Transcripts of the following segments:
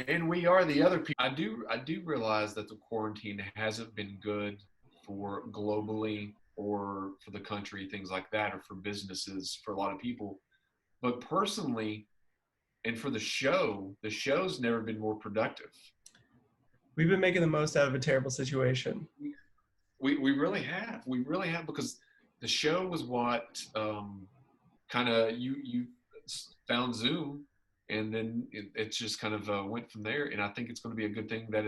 And we are the other people. I do realize that the quarantine hasn't been good for globally or for the country, things like that, or for businesses for a lot of people. But personally, and for the show's never been more productive. We've been making the most out of a terrible situation. We really have. We really have because the show was what kind of you found Zoom, and then it just kind of went from there. And I think it's going to be a good thing that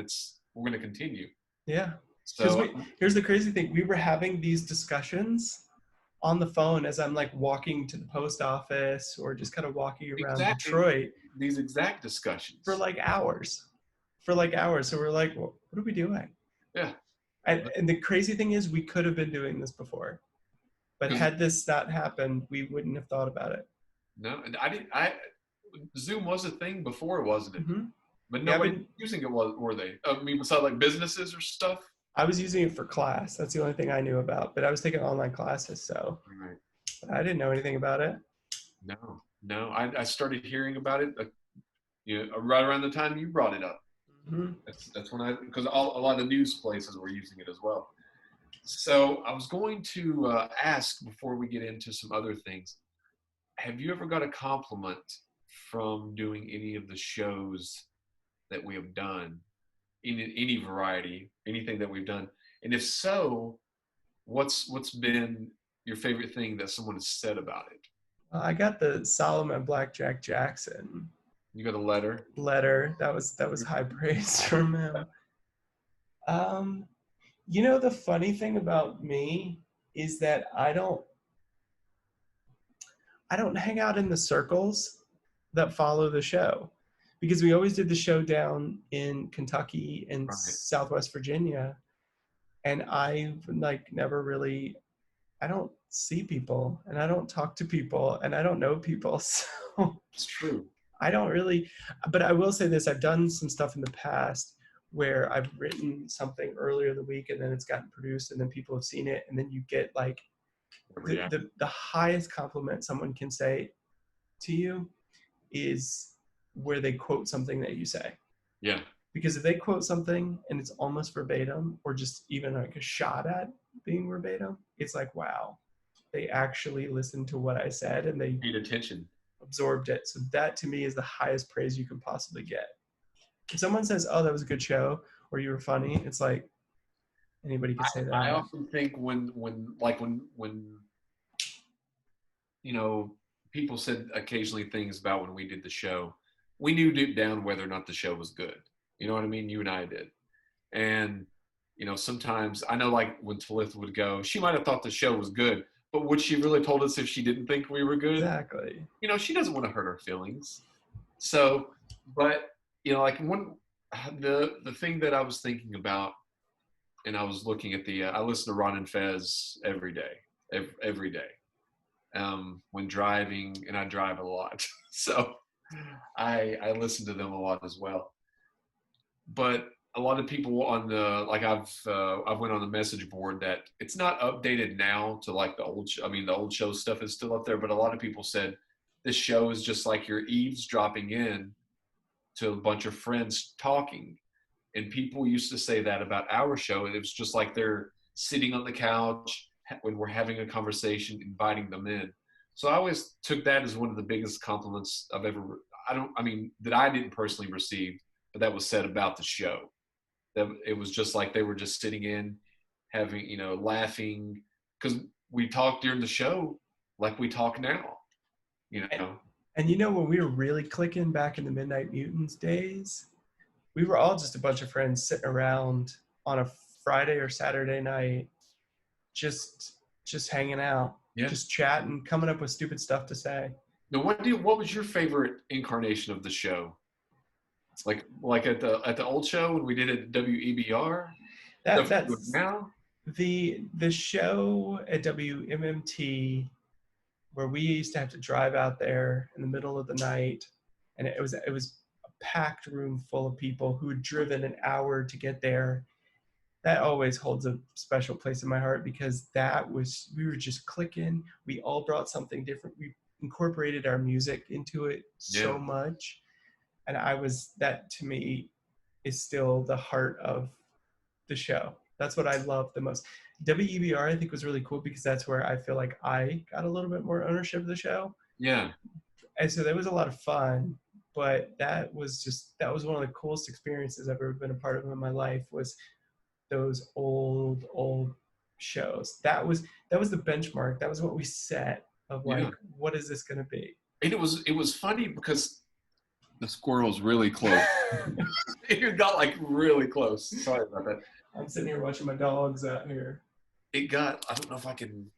we're going to continue. Yeah. Because So here's the crazy thing. We were having these discussions on the phone as I'm like walking to the post office or just kind of walking around exactly Detroit these exact discussions for like hours. For like hours. So we're like, well, what are we doing? Yeah. And the crazy thing is we could have been doing this before. But Because had this not happened, we wouldn't have thought about it. no, I didn't. I Zoom was a thing before, wasn't it? Mm-hmm. But Yeah, nobody was using it, was were they? I mean, besides like businesses or stuff. I was using it for class. That's the only thing I knew about. But I was taking online classes, so Right. I didn't know anything about it. No, no. I started hearing about it, right around the time you brought it up. Mm-hmm. That's when because a lot of news places were using it as well. So I was going to ask before we get into some other things. Have you ever got a compliment from doing any of the shows that we have done, in any variety, anything that we've done? And if so, what's been your favorite thing that someone has said about it? I got the Solomon Blackjack Jackson You got a letter? letter. That was high praise from him. Um, the funny thing about me is that I don't hang out in the circles that follow the show because we always did the show down in Kentucky and Right. Southwest Virginia, and I've like never really I don't see people and I don't talk to people and I don't know people. So It's true. I don't really, but I will say this, I've done some stuff in the past where I've written something earlier in the week and then it's gotten produced and then people have seen it and then you get like Yeah. the highest compliment someone can say to you is where they quote something that you say. Yeah. Because if they quote something and it's almost verbatim or just even like a shot at being verbatim, it's like, wow, they actually listened to what I said and they Paid attention. absorbed it. So that to me is the highest praise you can possibly get. If someone says, oh, that was a good show or you were funny, it's like anybody could say I that. often think when people said occasionally things about when we did the show, we knew deep down whether or not the show was good. You know what I mean? You and I did. And sometimes I know, like when Talitha would go, she might have thought the show was good, but would she really told us if she didn't think we were good? Exactly. She doesn't want to hurt our feelings. So, but like the thing that I was thinking about, and I was looking at I listen to Ron and Fez every day, every day, when driving, and I drive a lot, so I listen to them a lot as well. But a lot of people on the I've went on the message board that it's not updated now to like the old. I mean, the old show stuff is still up there, but a lot of people said this show is just like you're eavesdropping in to a bunch of friends talking. And people used to say that about our show. It was just like they're sitting on the couch when we're having a conversation, inviting them in. So I always took that as one of the biggest compliments I've ever, that I didn't personally receive, but that was said about the show. That it was just like they were just sitting in, having, laughing, because we talked during the show like we talk now, you know. And when we were really clicking back in the Midnight Mutants days, we were all just a bunch of friends sitting around on a Friday or Saturday night, just hanging out, just chatting, coming up with stupid stuff to say. Now, what was your favorite incarnation of the show? Like at the old show when we did it at WEBR? That's now? The show at WMMT where we used to have to drive out there in the middle of the night, and it was a packed room full of people who had driven an hour to get there. That always holds a special place in my heart because we were just clicking. We all brought something different. We incorporated our music into it so much. And that to me is still the heart of the show. That's what I love the most. WEBR I think was really cool because that's where I feel like I got a little bit more ownership of the show. Yeah. And so that was a lot of fun, but that was one of the coolest experiences I've ever been a part of in my life, was those old shows. That was the benchmark. That was what we set of like, Yeah. what is this going to be? And it was funny because the squirrel's really close. It got like really close. Sorry about that. I'm sitting here watching my dogs out here. I don't know if I can,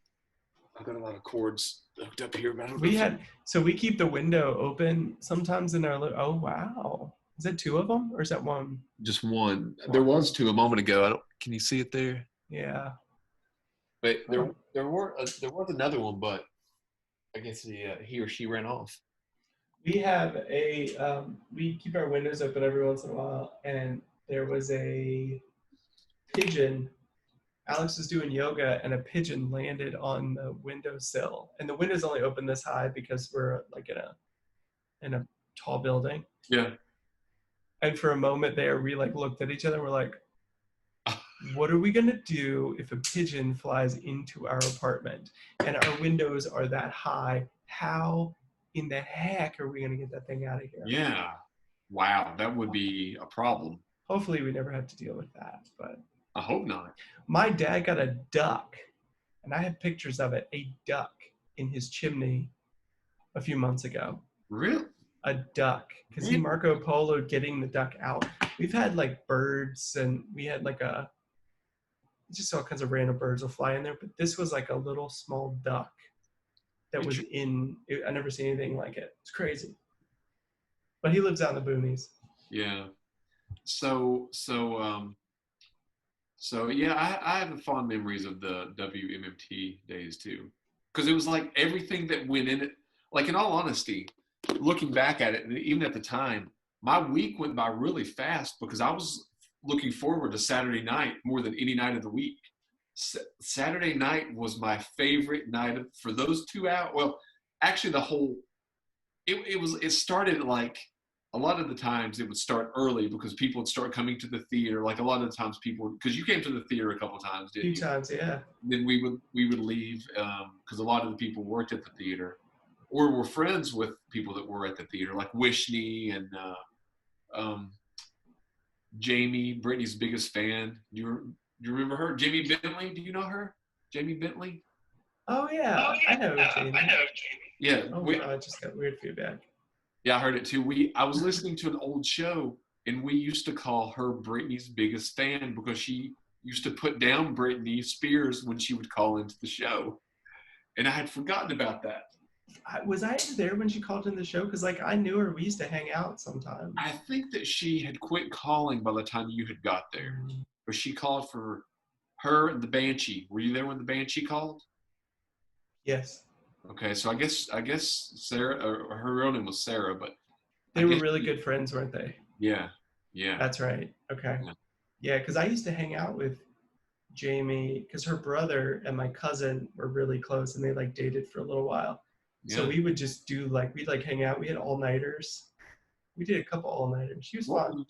I've got a lot of cords hooked up here, but I don't know. So we keep the window open sometimes in our, oh, wow. Is that 2 of them or is that 1? Just one. There was 2 a moment ago. Can you see it there? Yeah. But there was another one, but I guess he or she ran off. We have we keep our windows open every once in a while, and there was a pigeon. Alex was doing yoga, and a pigeon landed on the windowsill, and the window's only open this high because we're like in a tall building. Yeah. And for a moment there, we like looked at each other and we're like, what are we going to do if a pigeon flies into our apartment and our windows are that high? How in the heck are we going to get that thing out of here? Yeah. Wow. That would be a problem. Hopefully we never have to deal with that, but I hope not. My dad got a duck, and I have pictures of it, a duck in his chimney a few months ago. Really? A duck, because he Marco Polo getting the duck out. We've had like birds, and we had like just all kinds of random birds will fly in there, but this was like a little small duck that was I never seen anything like it. It's crazy. But he lives out in the boonies. Yeah. So yeah, I have fond memories of the WMMT days too, because it was like everything that went in it. Like, in all honesty, looking back at it, and even at the time, my week went by really fast because I was looking forward to Saturday night more than any night of the week. Saturday night was my favorite night for those 2 hours. Well, actually, it started like, a lot of the times it would start early because people would start coming to the theater. Like, a lot of the times because you came to the theater a couple times, didn't you? A few times, yeah. Then we would leave because a lot of the people worked at the theater or were friends with people that were at the theater, like Wishney and Jamie, Brittany's biggest fan. Do you remember her? Jamie Bentley, do you know her? Jamie Bentley? Oh, yeah. I know Jamie. Yeah. Oh, I just got weird feedback. Yeah, I heard it too. I was listening to an old show, and we used to call her Britney's biggest fan because she used to put down Britney Spears when she would call into the show. And I had forgotten about that. Was I there when she called in the show? Because like I knew her. We used to hang out sometimes. I think that she had quit calling by the time you had got there. But she called for her and the Banshee. Were you there when the Banshee called? Yes. Okay, so I guess Sarah, or her real name was Sarah, but they were really good friends, weren't they? Yeah. That's right. Okay. Yeah, because I used to hang out with Jamie because her brother and my cousin were really close, and they like dated for a little while. Yeah. So we would just do we'd hang out. We had all-nighters. We did a couple all-nighters. She was fun.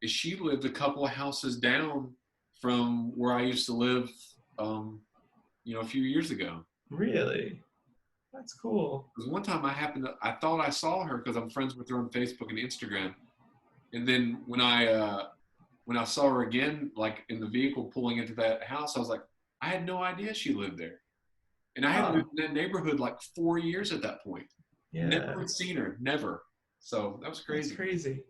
She lived a couple of houses down from where I used to live, a few years ago. Really? That's cool. Because one time I thought I saw her because I'm friends with her on Facebook and Instagram. And then when I saw her again, like in the vehicle pulling into that house, I was like, I had no idea she lived there. And I had lived in that neighborhood like 4 years at that point. Yeah. Never had seen her, never. So that was crazy. That's crazy.